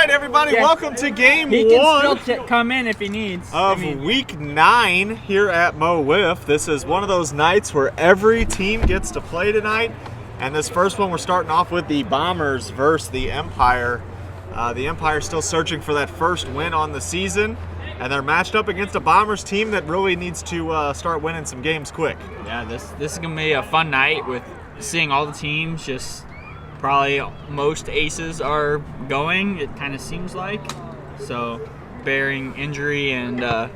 right, everybody, welcome to game he one. He can still come in if he needs. Of week 9 here at MO WIFF. This is one of those nights where every team gets to play tonight. And this first one, we're starting off with the Bombers versus the Empire. The Empire still searching for that first win on the season. And they're matched up against a Bombers team that really needs to start winning some games quick. Yeah, this is going to be a fun night with seeing all the teams. Just probably most aces are going, it kind of seems like. So, bearing injury and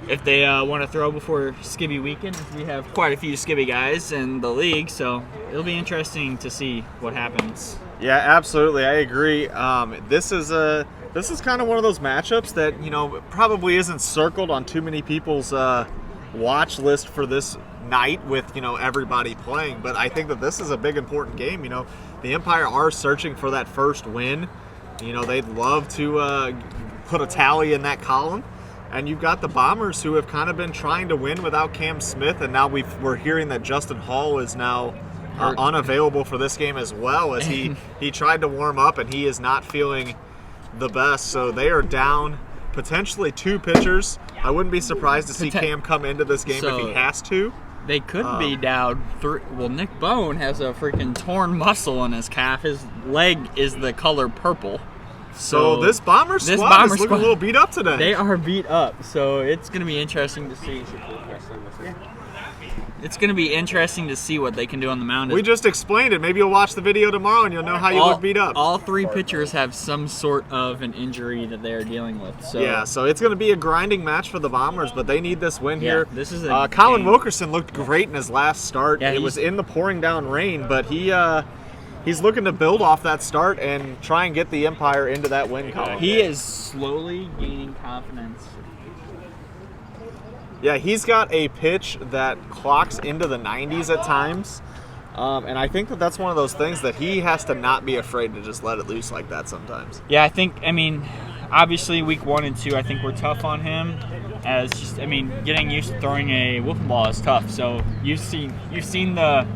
if they want to throw before Skibby weekend, we have quite a few Skibby guys in the league. So, it'll be interesting to see what happens. Yeah, absolutely. I agree. This is kind of one of those matchups that, you know, probably isn't circled on too many people's watch list for this night with, you know, everybody playing. But I think that this is a big, important game. You know, the Empire are searching for that first win. You know, they'd love to put a tally in that column. And you've got the Bombers who have kind of been trying to win without Cam Smith. And now we're hearing that Justin Hall is now unavailable for this game as well, as he tried to warm up and he is not feeling the best. So they are down potentially 2 pitchers. I wouldn't be surprised to see Cam come into this game if he has to. They could be down 3. Well, Nick Bone has a freaking torn muscle in his calf. His leg is the color purple. So this Bomber squad is looking a little beat up today. They are beat up, so it's going to be interesting to see. It's going to be interesting to see what they can do on the mound. We just explained it. Maybe you'll watch the video tomorrow and you'll know how you look beat up. All 3 pitchers have some sort of an injury that they are dealing with. So. Yeah, so it's going to be a grinding match for the Bombers, but they need this win here. This is Colin Wilkerson looked great in his last start. Yeah, it was in the pouring down rain, but he's looking to build off that start and try and get the Empire into that win column. He is slowly gaining confidence. Yeah, he's got a pitch that clocks into the 90s at times. And I think that that's one of those things that he has to not be afraid to just let it loose like that sometimes. Yeah, I mean, obviously week 1 and 2, I think we're tough on him. Getting used to throwing a wiffle ball is tough. So you've seen the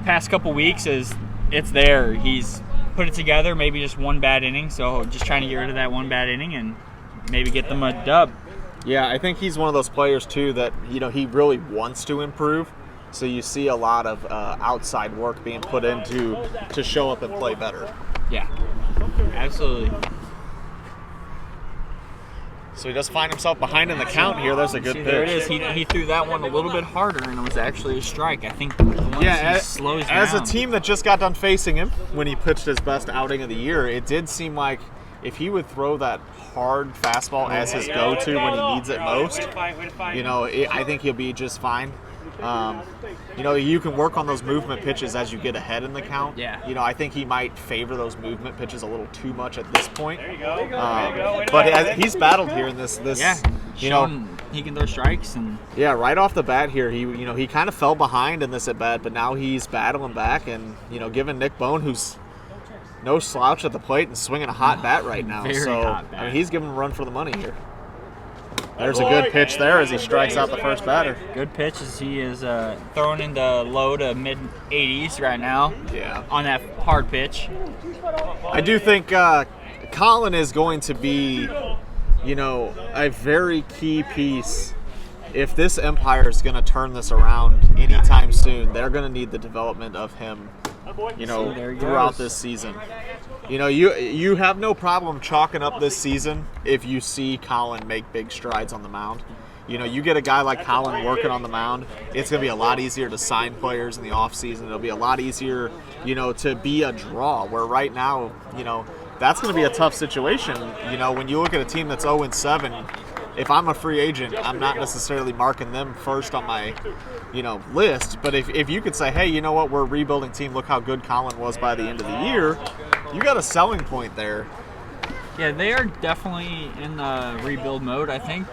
past couple weeks as it's there. He's put it together, maybe just one bad inning. So just trying to get rid of that one bad inning and maybe get them a dub. Yeah, I think he's one of those players, too, that, you know, he really wants to improve. So you see a lot of outside work being put into to show up and play better. Yeah, absolutely. So he does find himself behind in the count here. There's a good pitch. There it is. He threw that one a little bit harder, and it was actually a strike. I think he slows down. As a team that just got done facing him when he pitched his best outing of the year, it did seem like if he would throw that hard fastball as his go-to when he needs it most, you know, I think he'll be just fine. You know, you can work on those movement pitches as you get ahead in the count. Yeah. You know, I think he might favor those movement pitches a little too much at this point. There you go. But he's battled here in this. Yeah. You know, he can throw strikes and. Yeah, right off the bat here, he kind of fell behind in this at bat, but now he's battling back and giving Nick Bone, who's no slouch at the plate and swinging a hot bat right now. Very hot bat. I mean, he's giving him a run for the money here. There's a good pitch there as he strikes out the first batter. Good pitch as he is throwing in the low to mid 80s right now. Yeah. On that hard pitch. I do think Colin is going to be, a very key piece. If this Empire is going to turn this around anytime soon, they're going to need the development of him, throughout this season. You have no problem chalking up this season if you see Colin make big strides on the mound. You get a guy like Colin working on the mound, it's going to be a lot easier to sign players in the offseason. It'll be a lot easier, to be a draw, where right now, that's going to be a tough situation. When you look at a team that's 0-7, if I'm a free agent, I'm not necessarily marking them first on my, list. But if you could say, hey, you know what, we're a rebuilding team, look how good Colin was by the end of the year, you got a selling point there. Yeah, they are definitely in the rebuild mode, I think,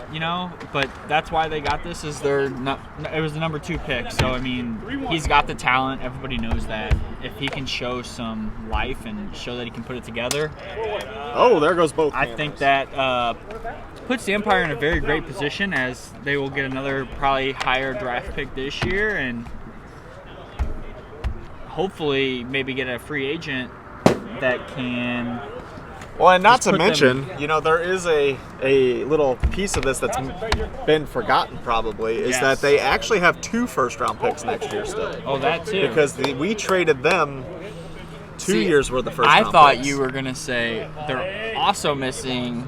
but that's why they got this, is it was the number 2 pick. So, he's got the talent. Everybody knows that. If he can show some life and show that he can put it together. Oh, there goes both cameras. I think that puts the Empire in a very great position, as they will get another probably higher draft pick this year and hopefully maybe get a free agent that can Well, and not Just to put mention, them- there is a little piece of this that's been forgotten probably, is Yes. that they actually have 2 first-round picks next year still. Oh, that too. Because we traded them 2 See, years worth of first I round thought picks. you were gonna say they're also missing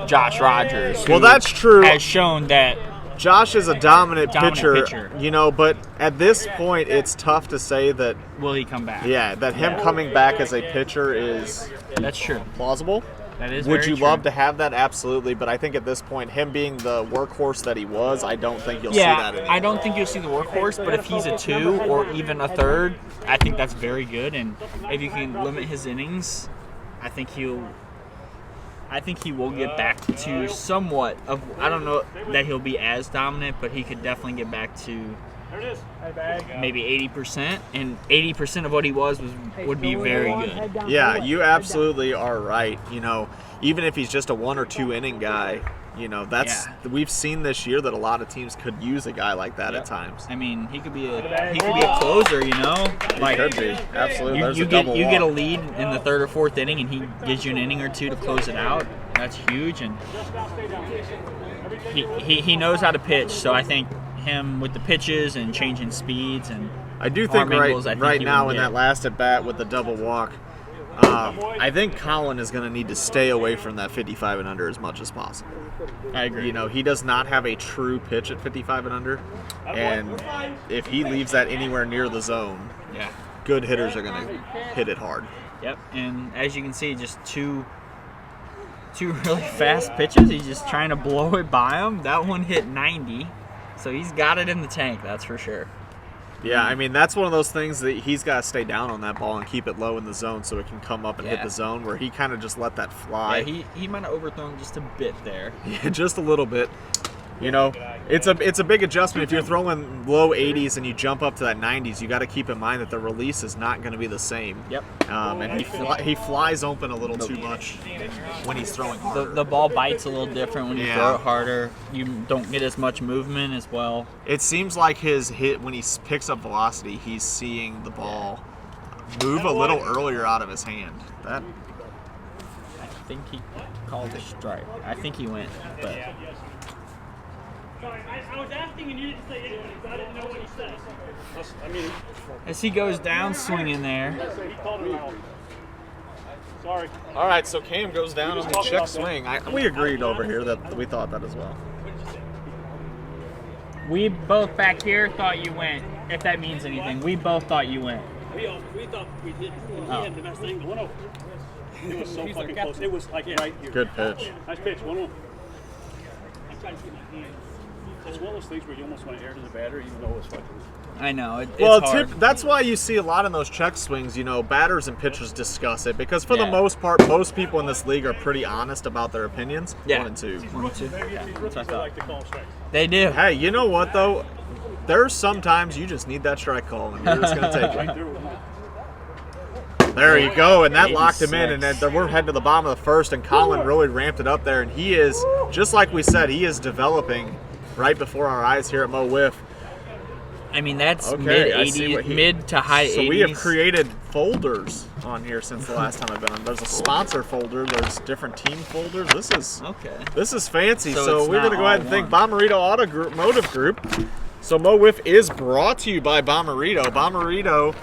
Josh Rogers. Well, who that's true. Has shown that Josh is a dominant pitcher, pitcher. But at this point, it's tough to say that, will he come back? that him coming back as a pitcher is That's true. plausible. That is. Would very you true. love to have that? Absolutely. But I think at this point, him being the workhorse that he was, I don't think you'll see that anymore. I don't think you'll see the workhorse, but if he's a 2 or even a 3rd, I think that's very good. And if you can limit his innings, I think he will get back to somewhat of. I don't know that he'll be as dominant, but he could definitely get back to maybe 80%, and 80% of what he would be very good. Yeah, you absolutely are right. Even if he's just a 1 or 2 inning guy, we've seen this year that a lot of teams could use a guy like that at times. I mean, he could be a closer, Like, he could be. Absolutely. You, There's you a get double you get a walk. lead in the 3rd or 4th inning, and he gives you an inning or 2 to close it out. That's huge, and he knows how to pitch. So I think him with the pitches and changing speeds and I do think arm angles, I think right he now would in get- that last at bat with the double walk, I think Colin is going to need to stay away from that 55 and under as much as possible. I agree. He does not have a true pitch at 55 and under, and if he leaves that anywhere near the zone, Yeah. good hitters are going to hit it hard. Yep. And as you can see, just two really fast pitches. He's just trying to blow it by him. That one hit 90, so he's got it in the tank. That's for sure. Yeah, I mean, that's one of those things that he's got to stay down on that ball and keep it low in the zone so it can come up and hit Yeah. the zone, where he kind of just let that fly. Yeah, he might have overthrown just a bit there. Yeah, just a little bit. It's a big adjustment. If you're throwing low 80s and you jump up to that 90s, you got to keep in mind that the release is not going to be the same. Yep. And he flies open a little too much when he's throwing harder. The ball bites a little different when you Yeah. throw it harder. You don't get as much movement as well. It seems like his hit, when he picks up velocity, he's seeing the ball move a little earlier out of his hand. That I think he called a strike. I think he went, but I was asking and you didn't say anything, so I didn't know what he said. as he goes down swinging there, He called him out. Sorry. all right. So Cam goes down on the check swing. We agreed over here that we thought that as well. we both back here thought you went. If that means anything, we both thought you went. We thought we did. We Oh. had the best angle. It was so fucking close. It was like right here. Good pitch. Nice pitch. 1-1. I'm trying to keep my hand. It's one of those things where you almost want to air to the batter, even though it's fucking. I know. It's Well, hard. that's why you see a lot in those check swings. Batters and pitchers discuss it because for the Yeah. most part, most people in this league are pretty honest about their opinions. Yeah. 1 and 2. 1 and 2. Yeah, that's what I I thought. like to call strikes. They do. Hey, you know what though? There's sometimes you just need that strike call, and you're just gonna take Right it. there with one. There you go, and that locked him in. 86. And then we're heading to the bottom of the first, and Colin really ramped it up there. And he is, just like we said, he is developing right before our eyes here at Mo Wiff. I mean, that's Okay, I see what mid to high 80s. So we have created folders on here since the last time I've been on. There's a sponsor folder. There's different team folders. Okay. This is fancy. So So it's we're not going to go ahead and all thank one. Bommarito Automotive Group. So Mo Wiff is brought to you by Bommarito. Bommarito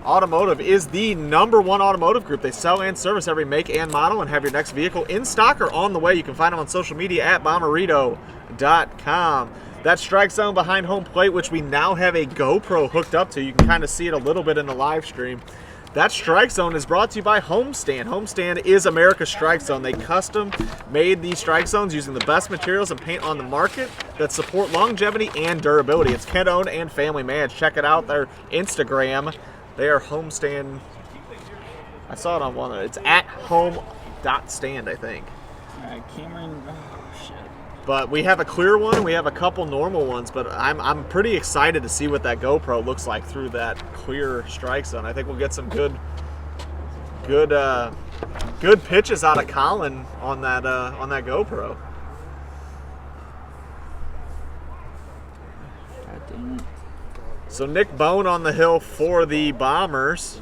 Automotive is the #1 automotive group. They sell and service every make and model and have your next vehicle in stock or on the way. You can find them on social media at bommarito.com. That strike zone behind home plate, which we now have a GoPro hooked up to. You can kind of see it a little bit in the live stream. That strike zone is brought to you by Homestand. Homestand is America's strike zone. They custom made these strike zones using the best materials and paint on the market that support longevity and durability. It's kid-owned and family managed. Check it out. Their Instagram. They are Homestand. I saw it on one of it. It's at home.stand, I think. All right, Cameron. Oh, shit. But we have a clear one, and we have a couple normal ones. But I'm pretty excited to see what that GoPro looks like through that clear strike zone. I think we'll get some good pitches out of Colin on that GoPro. God damn it. So Nick Bone on the hill for the Bombers.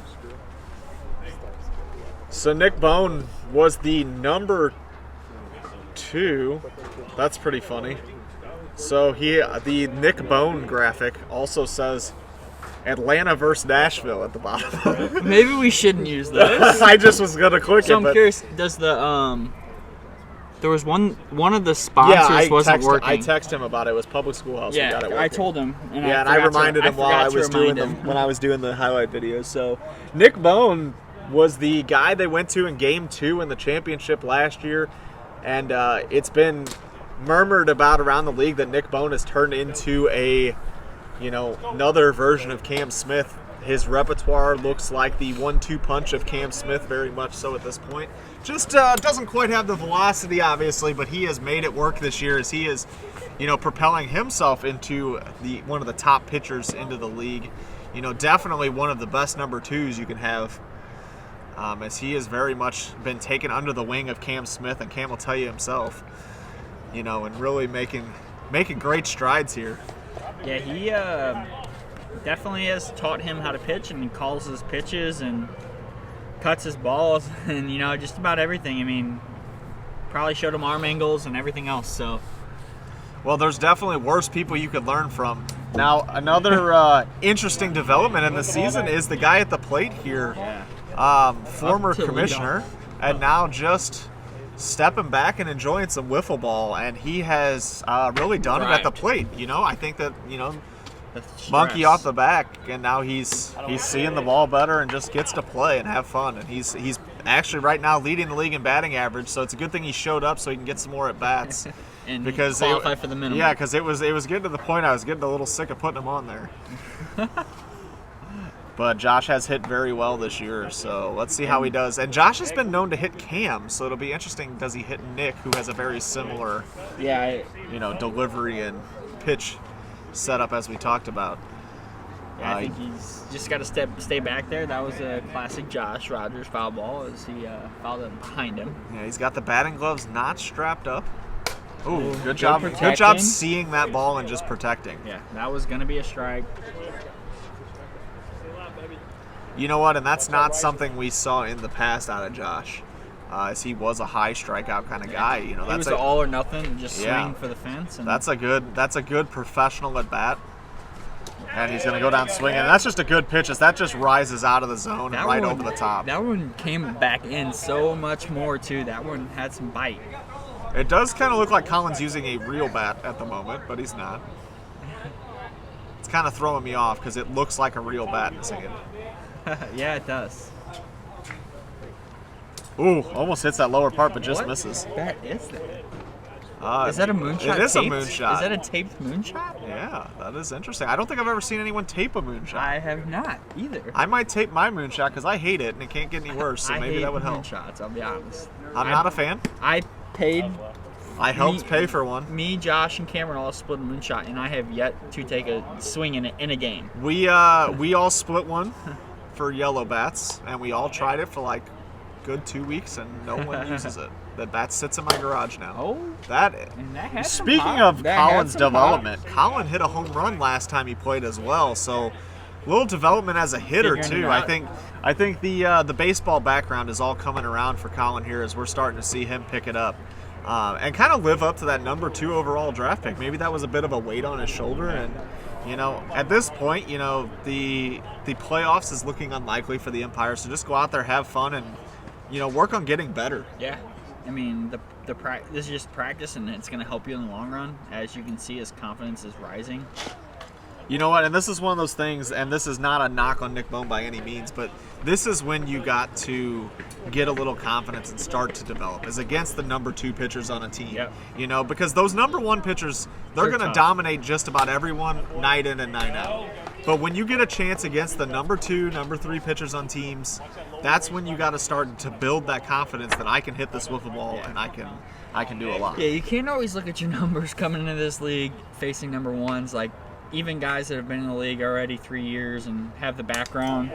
So Nick Bone was the number 2. That's pretty funny. So the Nick Bone graphic also says Atlanta versus Nashville at the bottom. Maybe we shouldn't use those. I just was gonna click So it. I'm but curious. Does the there was one of the sponsors wasn't working. I texted him about it. It was Public Schoolhouse. We got it I working. told him. And I reminded him while I was doing when I was doing the highlight videos. So Nick Bone was the guy they went to in Game 2 in the championship last year, and it's been murmured about around the league that Nick Bone has turned into another version of Cam Smith. His repertoire looks like the 1-2 punch of Cam Smith, very much so at this point. Just doesn't quite have the velocity, obviously, but he has made it work this year as he is, propelling himself into one of the top pitchers into the league. Definitely one of the best number 2s you can have, as he has very much been taken under the wing of Cam Smith, and Cam will tell you himself, and really making great strides here. Yeah, he definitely has taught him how to pitch, and he calls his pitches and cuts his balls and, just about everything. I mean, probably showed him arm angles and everything else. So, well, there's definitely worse people you could learn from. Now, another interesting development in the season is the guy at the plate here, former commissioner, and now just stepping back and enjoying some wiffle ball, and he has really done it at the plate. I think that monkey off the back, and now he's seeing the ball better and just gets to play and have fun. And he's actually right now leading the league in batting average, so it's a good thing he showed up so he can get some more at bats. And because qualify for the minimum. Yeah, because it was getting to the point I was getting a little sick of putting him on there. But Josh has hit very well this year, so let's see how he does. And Josh has been known to hit Cam, so it'll be interesting. Does he hit Nick, who has a very similar, delivery and pitch setup as we talked about? Yeah, I think he's just got to stay back there. That was a classic Josh Rogers foul ball as he fouled it behind him. Yeah, he's got the batting gloves not strapped up. Ooh, good job. job. Good job seeing that ball and just protecting. Yeah, that was going to be a strike. You know what? And that's not something we saw in the past out of Josh, as he was a high strikeout kind of guy. He was all or nothing, just swing for the fence. And that's a good professional at bat. And he's going to go down swinging. And that's just a good pitch. As that just rises out of the zone and right over the top. That one came back in so much more too. That one had some bite. It does kind of look like Colin's using a real bat at the moment, but he's not. It's kind of throwing me off because it looks like a real bat in his hand. Yeah, it does. Ooh, almost hits that lower part, but just misses. What bat is that? Is that a moonshot? It is taped? a moonshot. Is that a taped moonshot? Yeah, that is interesting. I don't think I've ever seen anyone tape a moonshot. I have not either. I might tape my moonshot because I hate it and it can't get any worse, so maybe that would help. Moonshots, I'll be honest. I'm not a fan. I helped pay for one. Me, Josh, and Cameron all split a moonshot, and I have yet to take a swing in a game. We all split one for yellow bats, and we all tried it for like good 2 weeks, and no one uses it. That bat sits in my garage now. Oh, speaking of Colin's development, Colin hit a home run last time he played as well, so a little development as a hitter too. I think the baseball background is all coming around for Colin here as we're starting to see him pick it up. And kind of live up to that number 2 overall draft pick. Maybe that was a bit of a weight on his shoulder, and at this point, the playoffs is looking unlikely for the Empire. So just go out there, have fun, and work on getting better. Yeah, I mean this is just practice, and it's going to help you in the long run. As you can see, his confidence is rising. You know what? And this is one of those things, and this is not a knock on Nick Bone by any means, but this is when you got to get a little confidence and start to develop, is against the number 2 pitchers on a team. Yep. Because those number 1 pitchers, they're going to dominate just about everyone night in and night out. But when you get a chance against the number 2, number 3 pitchers on teams, that's when you got to start to build that confidence that I can hit this wiffle ball and I can do a lot. Yeah, you can't always look at your numbers coming into this league facing number 1s. Like, even guys that have been in the league already 3 years and have the background,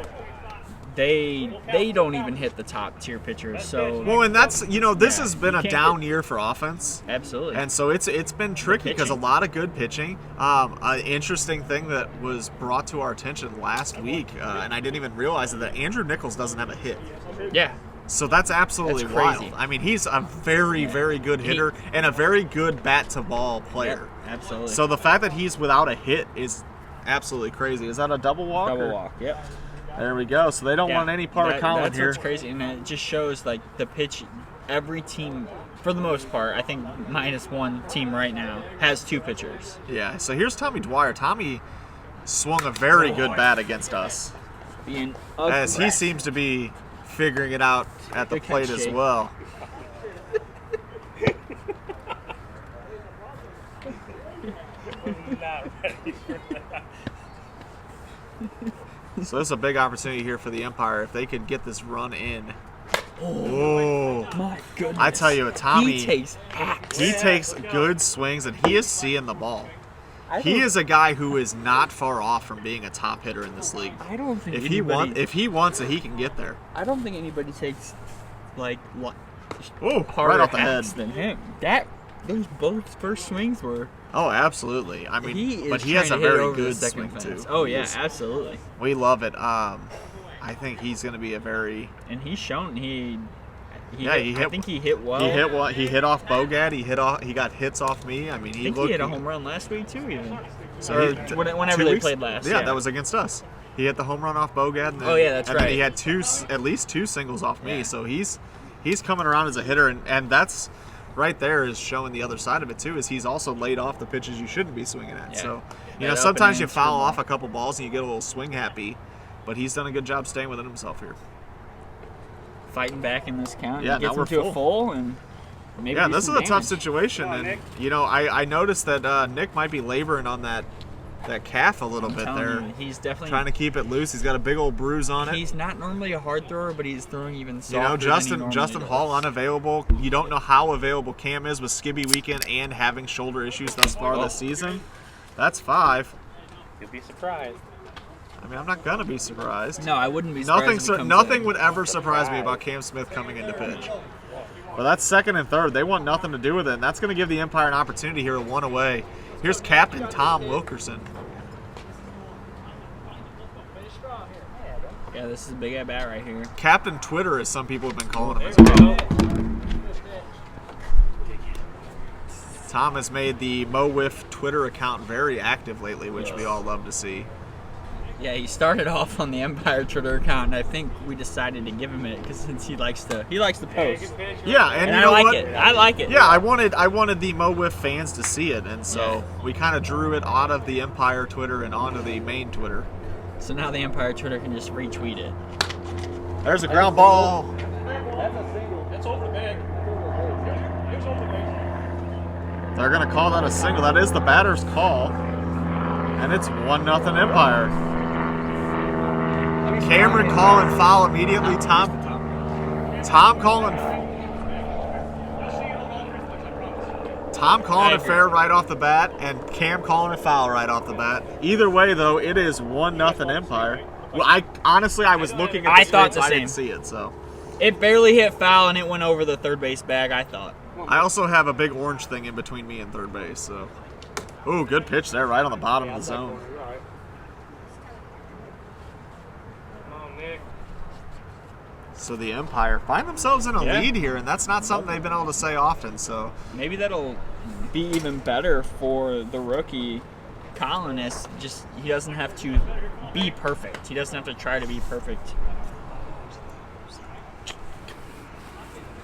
they don't even hit the top tier pitchers. So and that's this has been a down year for offense. Absolutely. And so it's been tricky because a lot of good pitching. An interesting thing that was brought to our attention last week, and I didn't even realize it, that Andrew Nichols doesn't have a hit. Yeah. So that's absolutely That's crazy. wild. I mean, he's a very, very good hitter and a very good bat-to-ball player. Yep, absolutely. So the fact that he's without a hit is absolutely crazy. Is that a double walk? Double walk, yep. There we go. So they don't want any part of Colin that's here. That's what's crazy, and it just shows like the pitch. Every team, for the most part, I think minus one team right now has 2 pitchers. Yeah. So here's Tommy Dwyer. Tommy swung a very good bat against us, Being as he seems to be figuring it out at the Good catch, plate as Jake. well. Not ready for that. So this is a big opportunity here for the Empire if they could get this run in. Oh, My goodness. I tell you what, Tommy, He takes hacks. he takes good swings and he is seeing the ball. He is a guy who is not far off from being a top hitter in this league. I don't think If he wants it, he can get there. I don't think anybody takes like Oh, harder right off the head. hacks than him. Those both first swings were. Oh, absolutely. I mean, He is but he has a trying to hit very over the good second swing fence. too. Oh yeah, He's- absolutely. we love it. I think he's going to be a very. And he's shown he Yeah, he hit- I think he hit well. He hit what? He hit off Bogat. He got hits off me. I mean, I think he hit a home run last week too, even. So Or he- whenever 2 they weeks? played last. Yeah, that was against us. He hit the home run off Bogat. And then, Oh, yeah, that's and then he right. had at least 2 singles off me. Yeah. So he's coming around as a hitter, and that's right there is showing the other side of it too. Is he's also laid off the pitches you shouldn't be swinging at. Yeah. So That know sometimes opening you foul screwball. off a couple balls and you get a little swing happy, but he's done a good job staying within himself here. Fighting back in this count. Yeah, He gets now him we're to a full. full and maybe Yeah, do this is some a tough damage. situation, Come on, and Nick. you know I noticed that Nick might be laboring on that calf a little bit Telling there, you, he's definitely trying to keep it loose. He's got a big old bruise on it. He's not normally a hard thrower, but he's throwing even softer. You know, than he Justin normally Hall does. unavailable. You don't know how available Cam is with Skibby weekend and having shoulder issues thus far this season. That's 5. You'll be surprised. I mean, I'm not gonna be surprised. No, I wouldn't be surprised. if he comes Nothing in. would ever surprise me about Cam Smith coming into pitch. But that's second and third. They want nothing to do with it, and that's going to give the Empire an opportunity here, 1 away. Here's Captain Tom Wilkerson. Yeah, this is a big at bat right here. Captain Twitter, as some people have been calling him as well. Tom has made the Mo Wiff Twitter account very active lately, which we all love to see. Yeah, he started off on the Empire Twitter account, and I think we decided to give him it because he likes to post. Yeah, and And you I know like what? it. I like it. Yeah, I wanted the Mo Wiff fans to see it, and so Yeah. we kind of drew it out of the Empire Twitter and onto the main Twitter. So now the Empire Twitter can just retweet it. There's a ground ball. That's over the bag. It's over the bag. They're going to call that a single. That is the batter's call. And it's 1-0 Empire. Cameron calling foul immediately. Tom calling it fair right off the bat, and Cam calling it foul right off the bat. Either way, though, it is 1-0 Empire. Well, I was looking at the I thought screen, the so I didn't same. see it. So It barely hit foul, and it went over the third base bag, I thought. I also have a big orange thing in between me and third base. So, ooh, good pitch there, right on the bottom of the zone. So the Empire find themselves in a lead here, and that's not something they've been able to say often. So Maybe that'll be even better for the rookie colonist. Just he doesn't have to be perfect. He doesn't have to try to be perfect.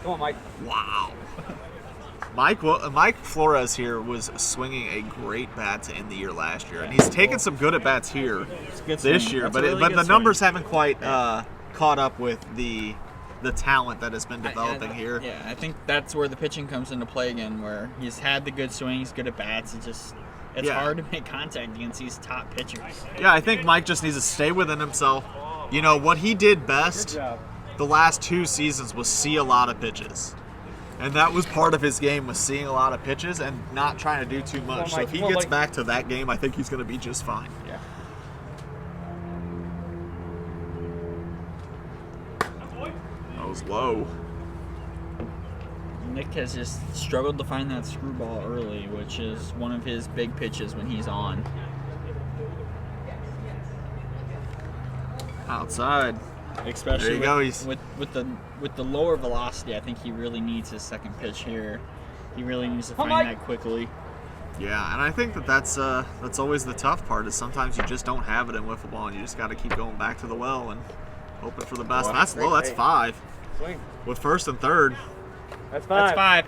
Come on, Mike. wow. Mike Flores here was swinging a great bat to end the year last year, and he's taken some good at bats here Good this swing. year, That's a but really but good the swing. numbers haven't quite caught up with the talent that has been developing here. Yeah, I think that's where the pitching comes into play again, where he's had the good swings, good at bats. It's Yeah. hard to make contact against these top pitchers. Yeah, I think Mike just needs to stay within himself. You know, what he did best the last 2 seasons was see a lot of pitches. And that was part of his game, was seeing a lot of pitches and not trying to do too much. So if he gets back to that game, I think he's going to be just fine. Yeah. That was low. Nick has just struggled to find that screwball early, which is one of his big pitches when he's on. Outside. Especially There you go, he's- with the with the lower velocity, I think he really needs his second pitch here. He really needs to find that quickly. Yeah, and I think that's always the tough part is sometimes you just don't have it in wiffle ball, and you just got to keep going back to the well and hoping for the best. And that's low. That's 5. Swing. With first and third. That's 5.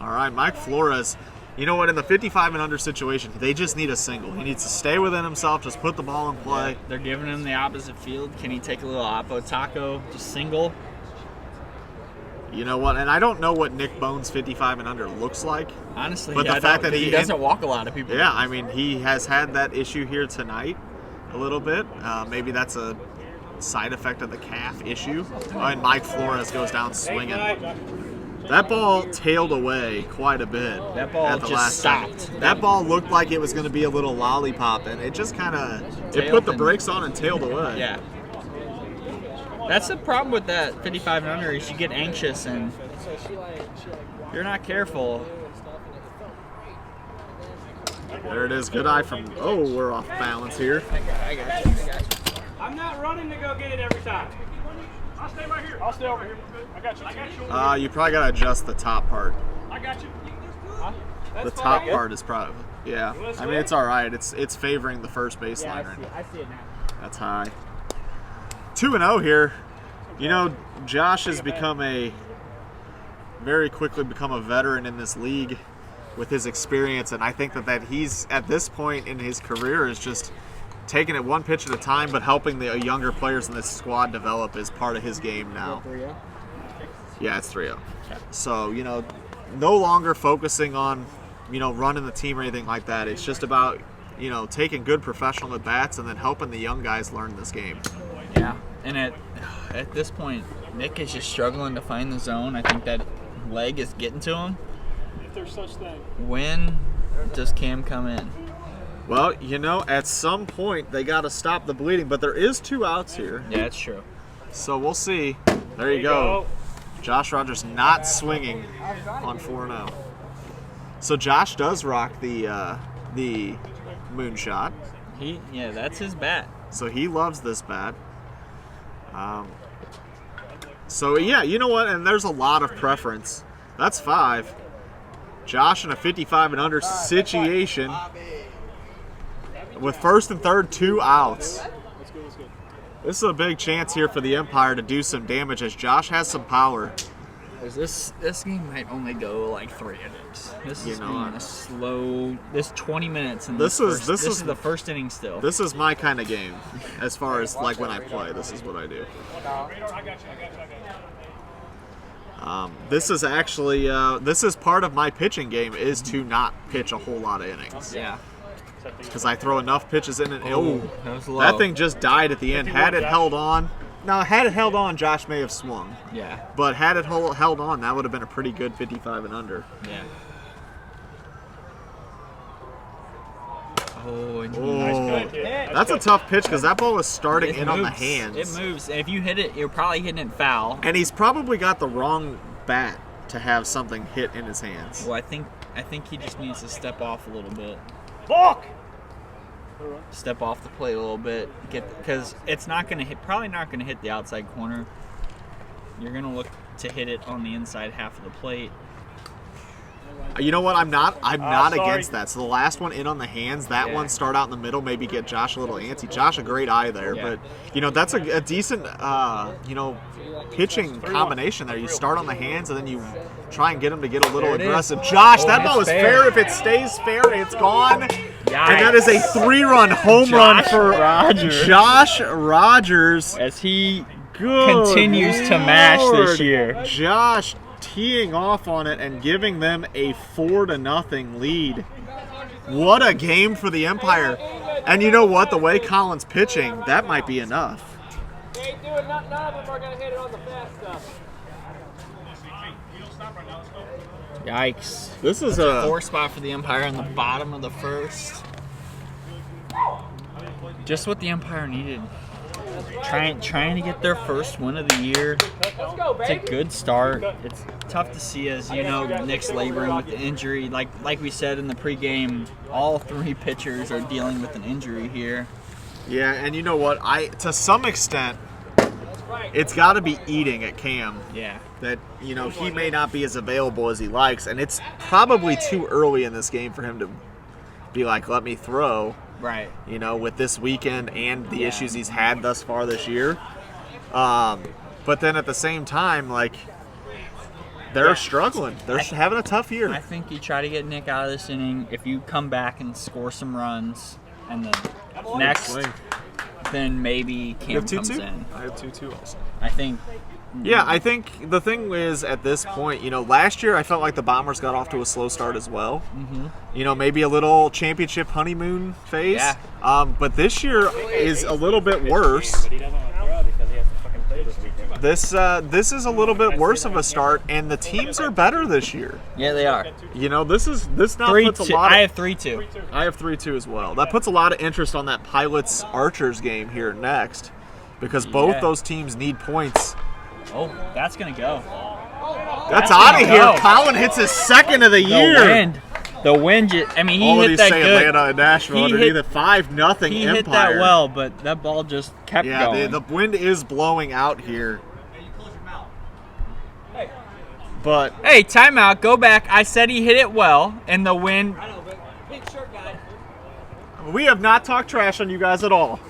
All right, Mike Flores. You know what? In the 55 and under situation, they just need a single. He needs to stay within himself, just put the ball in play. Yeah, they're giving him the opposite field. Can he take a little oppo taco, just single? You know what? And I don't know what Nick Bones 55 and under looks like. Honestly, but the fact that he doesn't walk a lot of people. Yeah, I mean, he has had that issue here tonight a little bit. Maybe that's a side effect of the calf issue. And Mike Flores goes down swinging. That ball tailed away quite a bit. That ball at the just last stopped. second. That ball looked like it was going to be a little lollipop, and it just kind of put the brakes on and tailed away. Yeah. That's the problem with that 55 and under is you get anxious and if you're not careful. There it is. Good eye from. Oh, we're off balance here. I got you. I'm not running to go get it every time. I'll stay right here. I'll stay over here. I got you. You probably got to adjust the top part. I got you. The top part is probably. Yeah. I mean, it's all right. It's favoring the first baseline right now. I see it now. That's high. 2-0 here. You know, Josh has very quickly become a veteran in this league with his experience, and I think that he's at this point in his career is just taking it one pitch at a time, but helping the younger players in this squad develop is part of his game now. Yeah, it's 3-0. Okay. So, you know, no longer focusing on, you know, running the team or anything like that. It's just about, you know, taking good professional at bats and then helping the young guys learn this game. Yeah, and at this point, Nick is just struggling to find the zone. I think that leg is getting to him. If there's such thing. When does Cam come in? Well, you know, at some point they got to stop the bleeding, but there is 2 outs here. Yeah, that's true. So we'll see. There you go. Josh Rogers not swinging on 4-0. So Josh does rock the moonshot. Yeah, that's his bat. So he loves this bat. So yeah, you know what? And there's a lot of preference. That's 5. Josh in a 55 and under situation with first and third 2 outs. This is a big chance here for the Empire to do some damage as Josh has some power. This game might only go like 3 innings. This is being a slow. This 20 minutes and this is the first inning still. This is my kind of game, as far as like when I play. This is what I do. This is actually this is part of my pitching game is to not pitch a whole lot of innings. Yeah. Because I throw enough pitches in and that was low. that thing just died at the end. Had it held on. Now, had it held on, Josh may have swung. Yeah. But had it held on, that would have been a pretty good 55 and under. Yeah. That's a tough pitch because that ball was starting in on the hands. It moves. If you hit it, you're probably hitting it foul. And he's probably got the wrong bat to have something hit in his hands. Well, I think he just needs to step off a little bit. Walk. Step off the plate a little bit, because it's not going to hit. Probably not going to hit the outside corner. You're going to look to hit it on the inside half of the plate. You know what? I'm not against that. So the last one in on the hands, that one start out in the middle, maybe get Josh a little antsy. Josh a great eye there, but you know that's a decent pitching combination there. You start on the hands and then you try and get him to get a little aggressive. Josh, that ball is fair. If it stays fair, it's gone. Yikes. And that is a 3-run home run for Josh Rogers as he continues to mash this year. Josh teeing off on it and giving them a 4-0 lead. What a game for the Empire. And you know what? The way Colin's pitching, that might be enough. None of them are going to hit it on the fast stuff. Yikes. This is a 4 spot for the Empire in the bottom of the first. Just what the Empire needed. Trying to get their first win of the year. It's a good start. It's tough to see, as you know, Nick's laboring with the injury. Like we said in the pregame, all 3 pitchers are dealing with an injury here. Yeah, and you know what? To some extent, it's got to be eating at Cam. Yeah. That, you know, he may not be as available as he likes, and it's probably too early in this game for him to be like, let me throw. Right. You know, with this weekend and the issues he's had thus far this year. But then at the same time, like, they're struggling. They're having a tough year. I think you try to get Nick out of this inning. If you come back and score some runs, and then next, then maybe Cam comes in. I have 2-2 also. I think. Yeah, I think the thing is, at this point, you know, last year I felt like the Bombers got off to a slow start as well. Mm-hmm. You know, maybe a little championship honeymoon phase. Yeah. But this year is a little bit worse. But he doesn't want to throw because he has to fucking play this weekend. This is a little bit worse of a start, and the teams are better this year. Yeah, they are. You know, this now 3-2. puts a lot. I have 3-2. I have 3-2 as well. That puts a lot of interest on that Pilots Archers game here next, because both those teams need points. Oh, that's gonna go. That's out of here. Colin hits his second of the year. The wind. I mean, he All hit these that say good. Atlanta and Nashville underneath a 5-0 Empire. He hit that well, but that ball just kept going. Yeah, the wind is blowing out here. But hey, timeout. Go back. I said he hit it well, and the wind. we have not talked trash on you guys at all.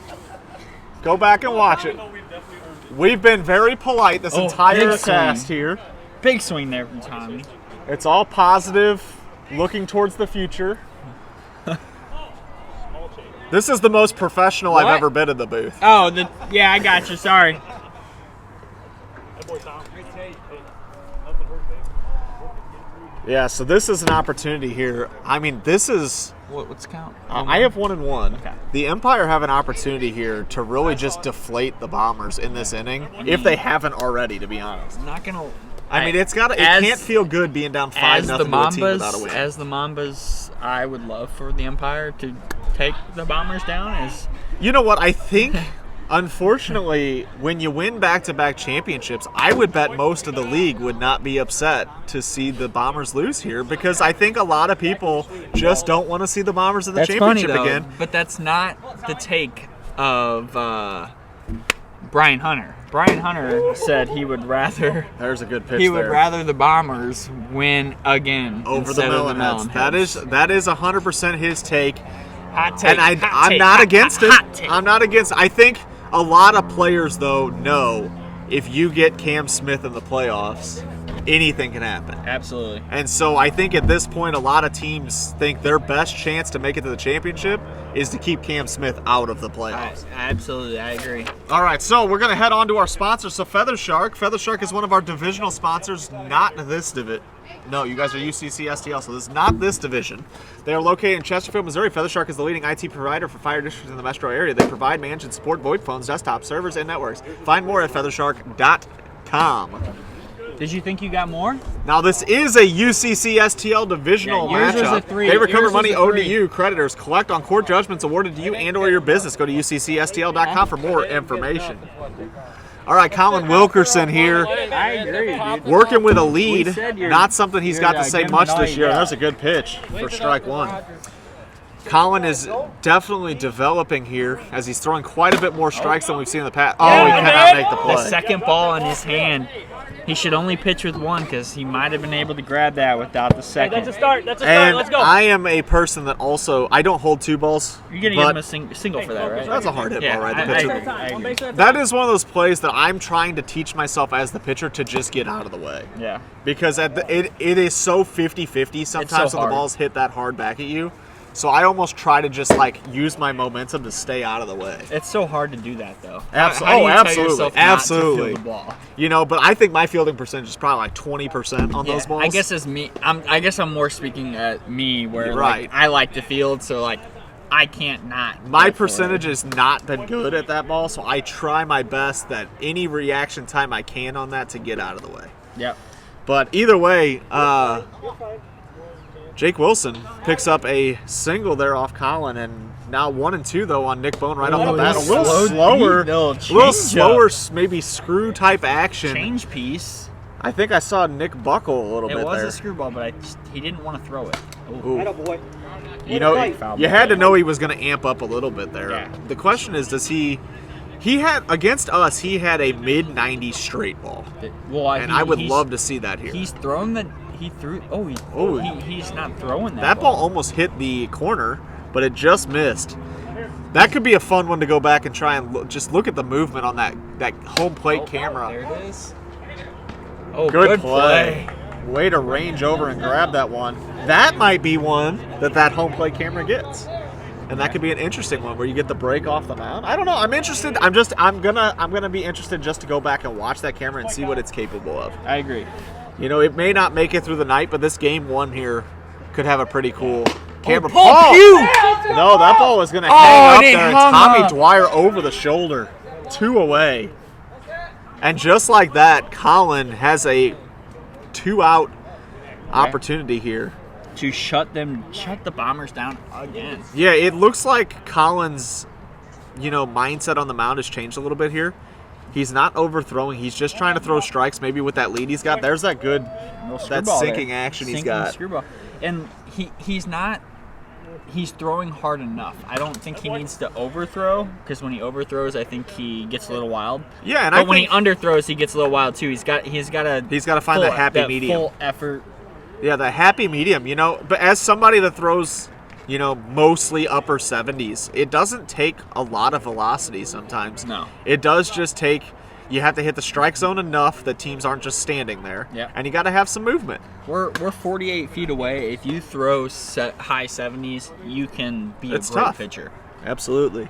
Go back and watch it. We've been very polite this entire cast here. Big swing there from Tommy. It's all positive, looking towards the future. This is the most professional I've ever been in the booth. Oh, yeah, I got you. Sorry. Yeah, so this is an opportunity here. I mean, this is... What's the count? I have 1-1. Okay. The Empire have an opportunity here to really just deflate the Bombers in this inning, if they haven't already, to be honest. I'm not gonna. I mean, it can't feel good being down 5-0 to a team without a win. As the Mambas, I would love for the Empire to take the Bombers down. You know what? I think, unfortunately, when you win back-to-back championships, I would bet most of the league would not be upset to see the Bombers lose here, because I think a lot of people just don't want to see the Bombers in the championship again. But that's not the take of Brian Hunter. Brian Hunter said he would rather. There's a good pitch. He would rather the Bombers win again over the Melonheads. That is 100% his take. Hot take. And I'm not against it. I'm not against it. I think a lot of players, though, know if you get Cam Smith in the playoffs, anything can happen. Absolutely. And so I think at this point, a lot of teams think their best chance to make it to the championship is to keep Cam Smith out of the playoffs. Absolutely, I agree. All right, so we're going to head on to our sponsor. So Feather Shark is one of our divisional sponsors, not this division. No, you guys are UCC STL, so this is not this division. They are located in Chesterfield, Missouri. Feather Shark is the leading IT provider for fire districts in the metro area. They provide, manage, and support VoIP phones, desktop servers, and networks. Find more at feathershark.com. Did you think you got more? Now, this is a UCC STL divisional matchup. They recover money owed to you. Creditors collect on court judgments awarded to you and or your business. Go to UCCSTL.com for more information. All right, Colin Wilkerson here. I agree, dude. Working with a lead. Not something he's got to say much this year. There's a good pitch for strike one. Colin is definitely developing here as he's throwing quite a bit more strikes than we've seen in the past. Oh, he cannot make the play. The second ball in his hand. He should only pitch with one because he might have been able to grab that without the second. Hey, that's a start. And Let's go. I am a person that also, I don't hold two balls. You're going to give him a single for that, right? That's a hard hit ball, right? I agree. That is one of those plays that I'm trying to teach myself as the pitcher to just get out of the way. Yeah. Because it is so 50-50 sometimes when the balls hit that hard back at you. So I almost try to just use my momentum to stay out of the way. It's so hard to do that, though. Absolutely. Absolutely. The ball? You know, but I think my fielding percentage is probably like 20% on those balls. I guess it's me. I guess I'm more speaking at me, where right. I like to field, so I can't not. My percentage has not been good at that ball, so I try my best that any reaction time I can on that to get out of the way. Yep. But either way, Jake Wilson picks up a single there off Colin, and now 1-2 though on Nick Bone right off the bat. A little slower, maybe screw type action. Change piece. I think I saw Nick buckle a little bit there. It was a screwball, but he didn't want to throw it. Ooh. You know, you had to know he was going to amp up a little bit there. Yeah. The question is, does he He had against us. He had a mid-90s straight ball, and I would love to see that here. He's thrown the. He threw. He's not throwing that. That ball almost hit the corner, but it just missed. That could be a fun one to go back and try and just look at the movement on that home plate camera. There it is. Oh, good play. Way to range over and grab that one. That might be one that home plate camera gets. And that could be an interesting one where you get the break off the mound. I don't know. I'm interested. I'm gonna be interested just to go back and watch that camera and see what it's capable of. I agree. You know, it may not make it through the night, but this game one here could have a pretty cool camera. No, that ball was gonna hang up there. And Tommy Dwyer over the shoulder, 2 away. And just like that, Colin has a 2-out opportunity here. To shut the Bombers down again. Yeah, it looks like Colin's, mindset on the mound has changed a little bit here. He's not overthrowing. He's just trying to throw strikes, maybe with that lead he's got. There's that good, that sinking action he's got. Screwball. And he's throwing hard enough. I don't think he needs to overthrow, because when he overthrows, I think he gets a little wild. Yeah, but when he underthrows, he gets a little wild too. He's got to find the happy medium. Full effort. Yeah, the happy medium, But as somebody that throws, mostly upper 70s, it doesn't take a lot of velocity sometimes. No. It does just take, you have to hit the strike zone enough that teams aren't just standing there. Yeah. And you got to have some movement. We're 48 feet away. If you throw high 70s, you can be a great pitcher. Absolutely.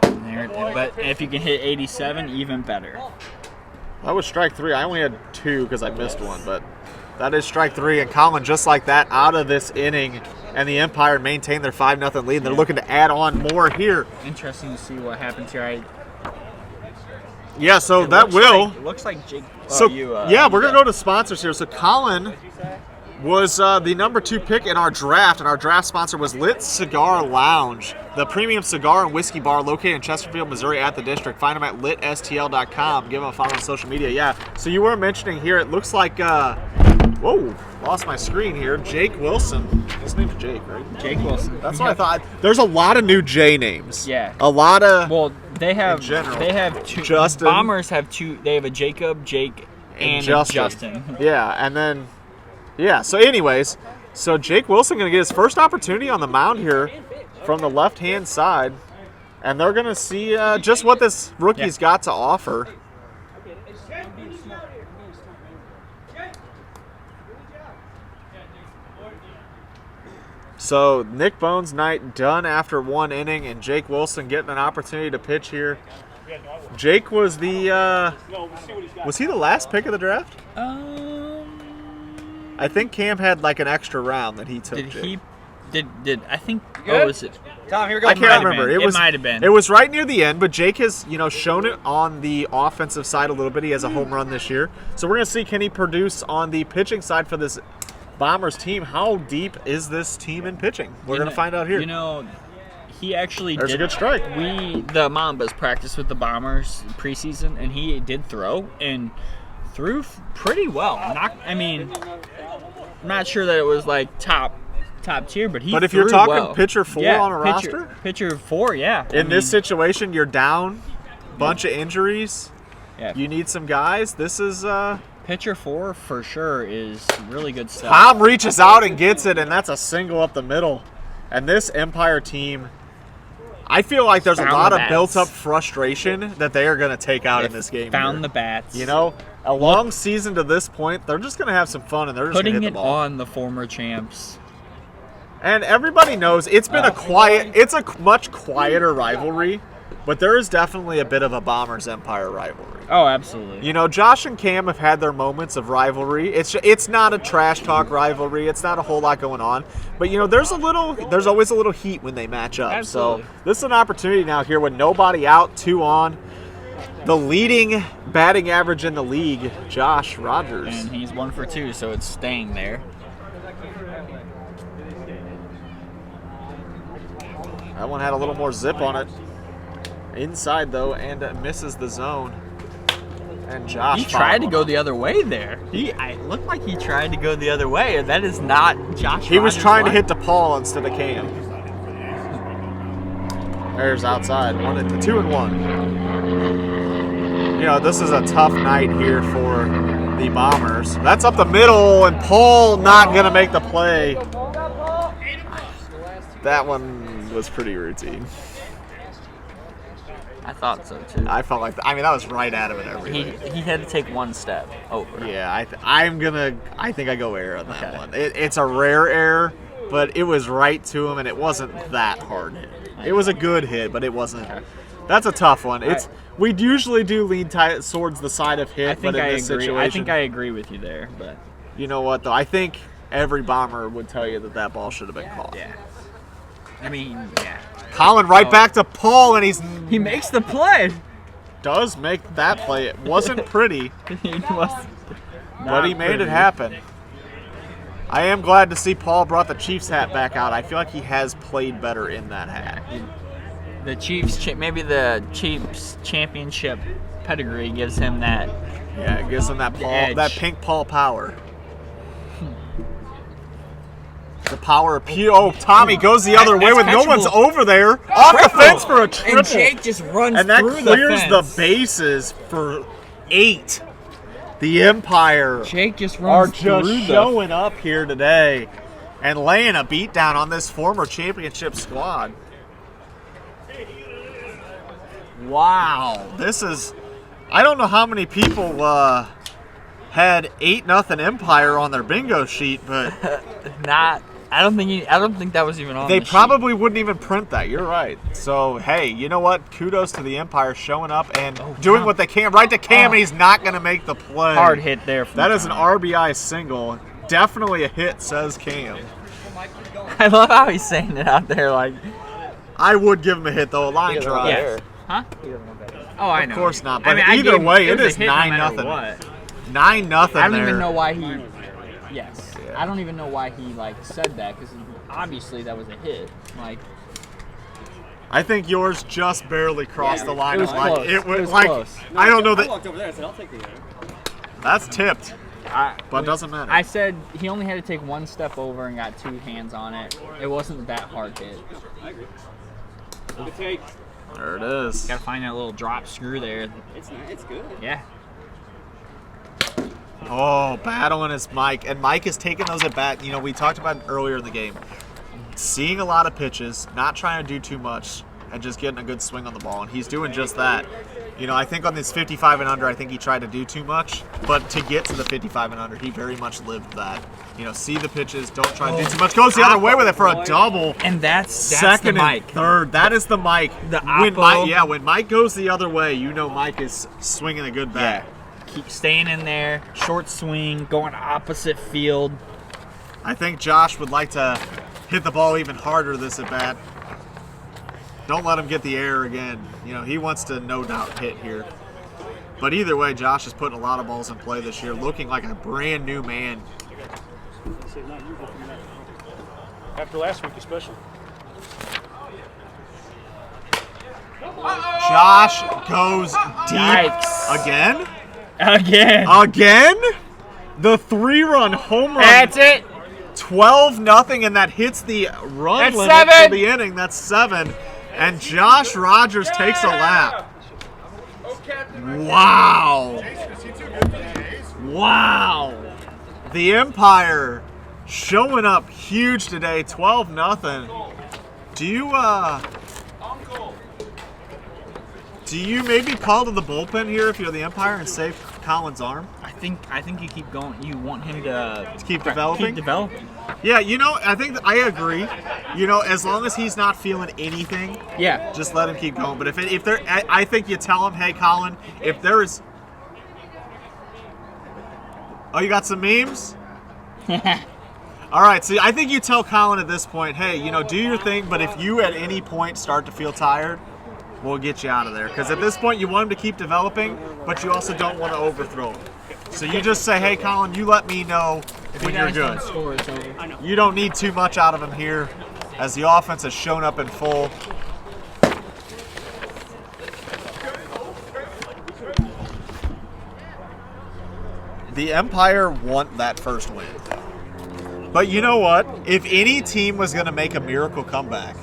But if you can hit 87, even better. That was strike 3. I only had 2 because I missed one, but that is strike 3. And Colin, just like that, out of this inning, and the Empire maintain their 5-0 lead. They're looking to add on more here. Interesting to see what happens here. So that will. It looks like Jake. We're going to go to sponsors here. So Colin was the number 2 pick in our draft, and our draft sponsor was Lit Cigar Lounge, the premium cigar and whiskey bar located in Chesterfield, Missouri at the district. Find them at litstl.com. Give them a follow on social media. Yeah, so you were mentioning here, it looks like, lost my screen here, Jake Wilson. His name's Jake, right? Jake Wilson. That's what I thought. There's a lot of new J names. Yeah. A lot of. Well, they have 2. Justin. Bombers have 2. They have a Jacob, Jake, and Justin. Yeah, and then. Yeah, so anyways, Jake Wilson going to get his first opportunity on the mound here from the left-hand side, and they're going to see just what this rookie's got to offer. So Nick Bones' night done after 1 inning, and Jake Wilson getting an opportunity to pitch here. Jake was was he the last pick of the draft? I think Cam had like an extra round that he took. Did I think? Oh, was it? Tom, here we go. I can't remember. It might have been. It was right near the end, but Jake has shown it on the offensive side a little bit. He has a home run this year, so we're gonna see, can he produce on the pitching side for this Bombers team? How deep is this team in pitching? We're gonna find out here. He actually There's a good strike. The Mambas practiced with the Bombers preseason, and he did throw and threw pretty well. I'm not sure that it was like top tier, but he. But if you're talking pitcher 4 on a roster, pitcher 4, yeah. In this situation, you're down, bunch of injuries. Yeah. You need some guys. This is pitcher 4 for sure is really good stuff. Tom reaches out and gets it, and that's a single up the middle. And this Empire team, I feel like there's a lot of built-up frustration that they are going to take out in this game. Found the bats. A long season to this point, they're just going to have some fun, and they're just going to hit the ball. Putting it on the former champs. And everybody knows it's been it's a much quieter rivalry, but there is definitely a bit of a Bombers Empire rivalry. Oh, absolutely. Josh and Cam have had their moments of rivalry. It's not a trash talk rivalry. It's not a whole lot going on. But there's always a little heat when they match up. Absolutely. So this is an opportunity now here with nobody out, 2 on. The leading batting average in the league, Josh Rogers. And he's 1 for 2, so it's staying there. That one had a little more zip on it. Inside, though, and misses the zone. And Josh. He tried to go the other way there. It looked like he tried to go the other way, and that is not Josh. He was trying to hit DePaul instead of Cam. There's outside. 2-1. You know, this is a tough night here for the Bombers. That's up the middle, and Paul not going to make the play. That one was pretty routine. I thought so too. I felt like that was right at him and everything. He had to take one step over. Yeah, I think I go error on that one. It's a rare error, but it was right to him, and it wasn't that hard hit. It was a good hit, but it wasn't. That's a tough one. We usually do lean towards the side of hit, but in this situation, I think I agree with you there. But you know what, though? I think every Bomber would tell you that ball should have been caught. Yeah. I mean, yeah. Colin back to Paul, and he makes the play. Does make that play. It wasn't pretty, but he made it happen. I am glad to see Paul brought the Chiefs hat back out. I feel like he has played better in that hat. The Chiefs, maybe the Chiefs championship pedigree gives him that. Yeah, it gives him that pink Paul power. The power of Tommy goes the other way when no one's over there. Off the fence for a triple. And Jake just runs and that through clears the bases for 8. The Empire Jake just runs are just showing up here today and laying a beat down on this former championship squad. Wow. This is... I don't know how many people had 8-0 Empire on their bingo sheet, but... I don't think that was even on. They probably wouldn't even print that. You're right. So hey, you know what? Kudos to the Empire showing up and doing what they can. Right to Cam, and he's not going to make the play. Hard hit there. That is an RBI single. Definitely a hit, says Cam. I love how he's saying it out there. Like, I would give him a hit though. A line drive. Yes. Huh? Oh, I know. Of course not. But either way, it is 9-0. 9-0. I don't even know why he. Yes. I don't even know why he said that, because obviously that was a hit. I think yours just barely crossed the line. It was close. It was close. I don't know that. I walked over there and said, I'll take the air. That's tipped. But it doesn't matter. I said he only had to take one step over and got 2 hands on it. It wasn't that hard hit. I agree. Good take. There it is. Got to find that little drop screw there. It's nice. It's good. Yeah. Oh, battling his Mike. And Mike is taking those at bat. You know, we talked about it earlier in the game. Seeing a lot of pitches, not trying to do too much, and just getting a good swing on the ball. And he's doing just that. You know, I think on this 55 and under, I think he tried to do too much. But to get to the 55 and under, he very much lived that. You know, see the pitches, don't try to do too much. Goes the other way with it for a double. And that's second the Mike. And third. That is the Mike. When Mike goes the other way, you know Mike is swinging a good bat. Yeah. Keep staying in there, short swing, going opposite field. I think Josh would like to hit the ball even harder this at bat. Don't let him get the error again. You know, he wants to no doubt hit here. But either way, Josh is putting a lot of balls in play this year, looking like a brand new man. After last week, especially. Josh goes deep again. Again? The 3-run home run. That's it. 12-0, and that hits the run limit 7. for the inning. That's 7. And Josh Rogers takes a lap. Wow. Wow. The Empire showing up huge today, 12-0. Do you maybe call to the bullpen here if you're the Empire and save Colin's arm? I think you keep going. You want him to keep developing? Keep developing. Yeah, you know, I think I agree. You know, as long as he's not feeling anything, yeah, just let him keep going. But if there, I think you tell him, hey, Colin, if there is. Oh, you got some memes? All right, so I think you tell Colin at this point, hey, you know, do your thing, but if you at any point start to feel tired, we'll get you out of there. Because at this point, you want him to keep developing, but you also don't want to overthrow him. So you just say, hey, Colin, you let me know when you're good. You don't need too much out of him here, as the offense has shown up in full. The Empire want that first win. But you know what? If any team was going to make a miracle comeback,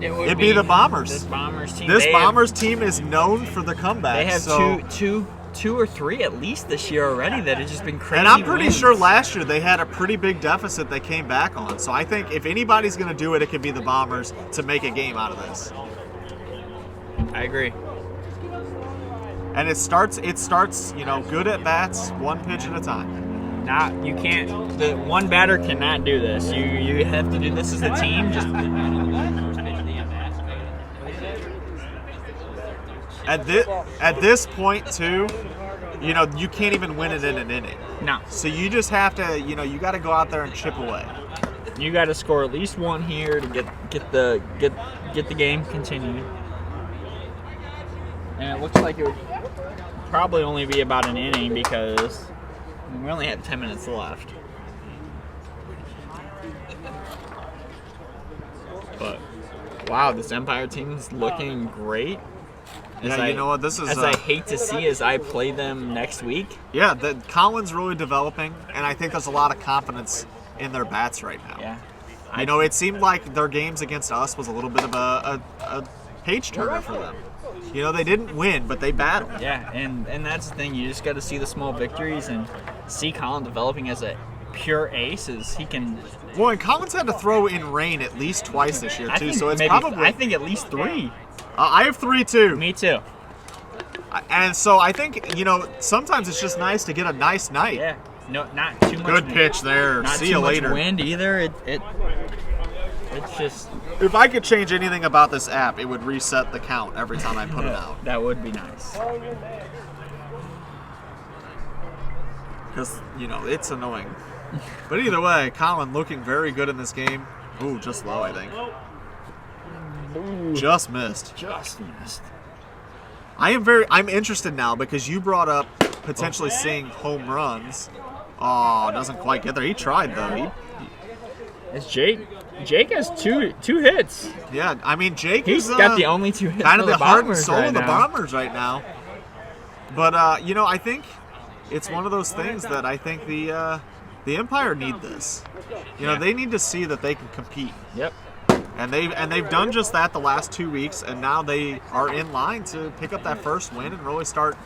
It'd be the Bombers. This Bombers team. This Bombers team is known for the comeback. They have so. two or three at least this year already that have just been crazy. And I'm pretty wins. sure last year they had a pretty big deficit they came back on. So I think if anybody's going to do it, it could be the Bombers to make a game out of this. I agree. And it starts, good at bats, one pitch at a time. You can't. The one batter cannot do this. You have to do this as a team. Just at this point too, you can't even win it in an inning. no. So you just have to, you got to go out there and chip away. You got to score at least one here to get the game continued. And it looks like it would probably only be about an inning because we only have 10 minutes left. But wow, this Empire team is looking great. You know what? This is as I hate to see as I play them next week. Yeah, Colin's really developing, and I think there's a lot of confidence in their bats right now. Yeah. It seemed like their games against us was a little bit of a page turner for them. They didn't win, but they battled. Yeah, and that's the thing. You just got to see the small victories and see Colin developing as a pure ace. As he can. Well, and Colin's had to throw in rain at least twice this year too, so it's I think at least 3. I have 3 too. Me too. And so I think sometimes it's just nice to get a nice night. Yeah. No, not too much. Good pitch there. Not See too you much later. Wind either. It's just. If I could change anything about this app, it would reset the count every time I put it out. That would be nice. Because it's annoying. But either way, Colin looking very good in this game. Ooh, just low, I think. Just missed. Just missed. I'm interested now because you brought up potentially seeing home runs. Oh, doesn't quite get there. He tried though. It's Jake. Jake has two hits. Yeah, I mean Jake He's is got the only 2 hits. kind of for the heart and Bombers soul right of the now. Bombers right now. But I think it's one of those things that I think the Empire need this. They need to see that they can compete. Yep. And they've done just that the last 2 weeks, and now they are in line to pick up that first win and really start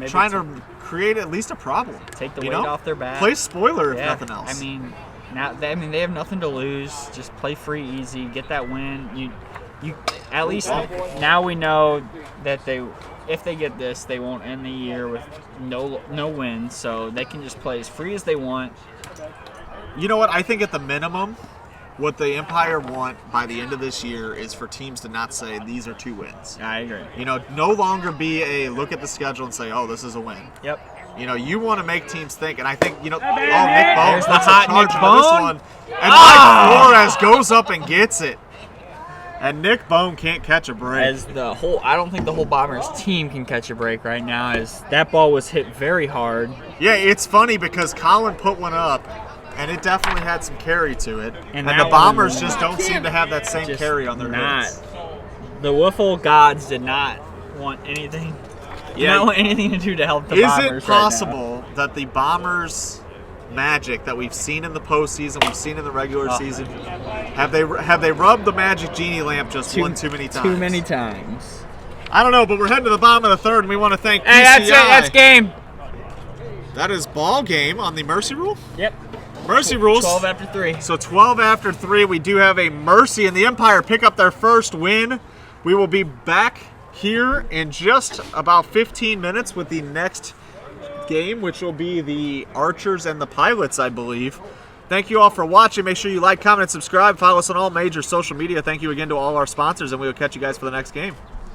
trying to create at least a problem. Take the weight off their back. Play spoiler if nothing else. I mean, they have nothing to lose. Just play free, easy, get that win. You at least now we know that if they get this, they won't end the year with no wins, so they can just play as free as they want. You know what? I think at the minimum, what the Empire want by the end of this year is for teams to not say these are 2 wins. I agree. No longer be a look at the schedule and say, oh, this is a win. Yep. You want to make teams think, and I think, Nick Bone There's the puts a hot charge Nick on this Bone. one. And Mike Flores goes up and gets it. And Nick Bone can't catch a break. I don't think the whole Bombers team can catch a break right now, as that ball was hit very hard. Yeah, it's funny because Colin put one up, and it definitely had some carry to it. And the Bombers just don't seem to have that same carry on their hits. The Wiffle gods did not want anything. Did not want anything to do to help the Bombers. Is it possible that the Bombers' magic that we've seen in the postseason, we've seen in the regular season, have they rubbed the magic genie lamp just one too many times? Too many times. I don't know, but we're heading to the bottom of the third, and we want to thank PCI. Hey, that's it. That's game. That is ball game on the Mercy Rule? Yep. Mercy rules. 12 after 3. So 12 after 3, we do have a Mercy, and the Empire pick up their first win. We will be back here in just about 15 minutes with the next game, which will be the Archers and the Pilots, I believe. Thank you all for watching. Make sure you like, comment, and subscribe. Follow us on all major social media. Thank you again to all our sponsors, and we will catch you guys for the next game.